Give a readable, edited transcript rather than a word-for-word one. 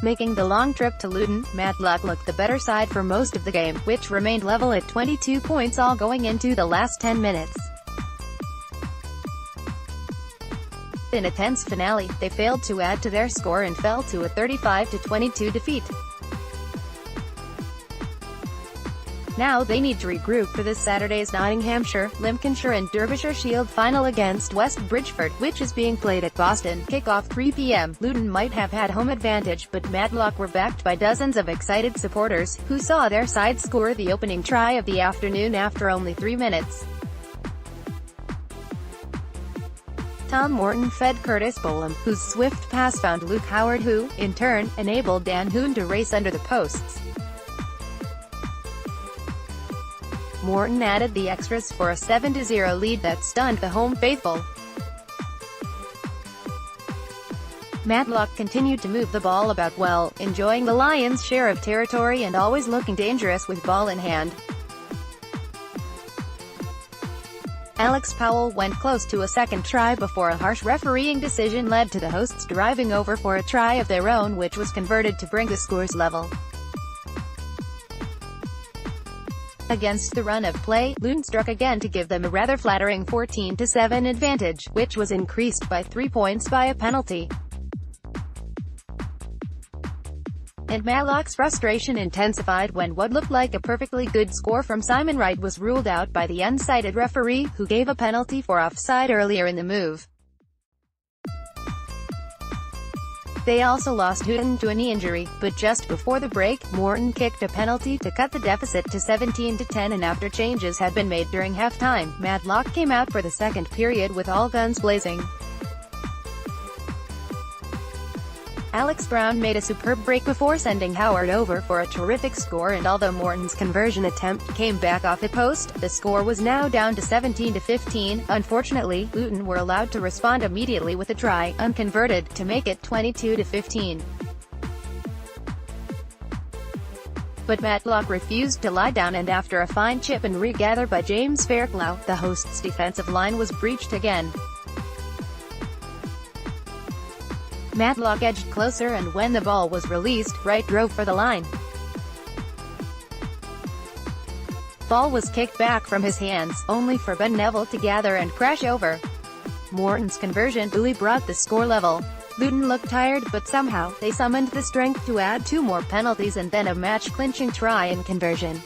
Making the long trip to Luton, Matlock looked the better side for most of the game, which remained level at 22 points all going into the last 10 minutes. In a tense finale, they failed to add to their score and fell to a 35-22 defeat. Now they need to regroup for this Saturday's Nottinghamshire, Limncolnshire and Derbyshire Shield final against West Bridgford, which is being played at Boston. Kickoff 3 p.m. Luton might have had home advantage, but Matlock were backed by dozens of excited supporters, who saw their side score the opening try of the afternoon after only 3 minutes. Tom Morton fed Curtis Bolam, whose swift pass found Luke Howard who, in turn, enabled Dan Hoon to race under the posts. Morton added the extras for a 7-0 lead that stunned the home faithful. Matlock continued to move the ball about well, enjoying the Lions' share of territory and always looking dangerous with ball in hand. Alex Powell went close to a second try before a harsh refereeing decision led to the hosts driving over for a try of their own, which was converted to bring the scores level. Against the run of play, Luton struck again to give them a rather flattering 14-7 advantage, which was increased by 3 points by a penalty. And Matlock's frustration intensified when what looked like a perfectly good score from Simon Wright was ruled out by the unsighted referee, who gave a penalty for offside earlier in the move. They also lost Houghton to a knee injury, but just before the break, Morton kicked a penalty to cut the deficit to 17-10, and after changes had been made during halftime, Matlock came out for the second period with all guns blazing. Alex Brown made a superb break before sending Howard over for a terrific score, and although Morton's conversion attempt came back off the post, the score was now down to 17-15. Unfortunately, Luton were allowed to respond immediately with a try, unconverted, to make it 22-15. But Matlock refused to lie down, and after a fine chip and regather by James Fairclough, the hosts' defensive line was breached again. Matlock edged closer, and when the ball was released, Wright drove for the line. Ball was kicked back from his hands, only for Ben Neville to gather and crash over. Morton's conversion buoy brought the score level. Luton looked tired, but somehow, they summoned the strength to add 2 more penalties and then a match-clinching try and conversion.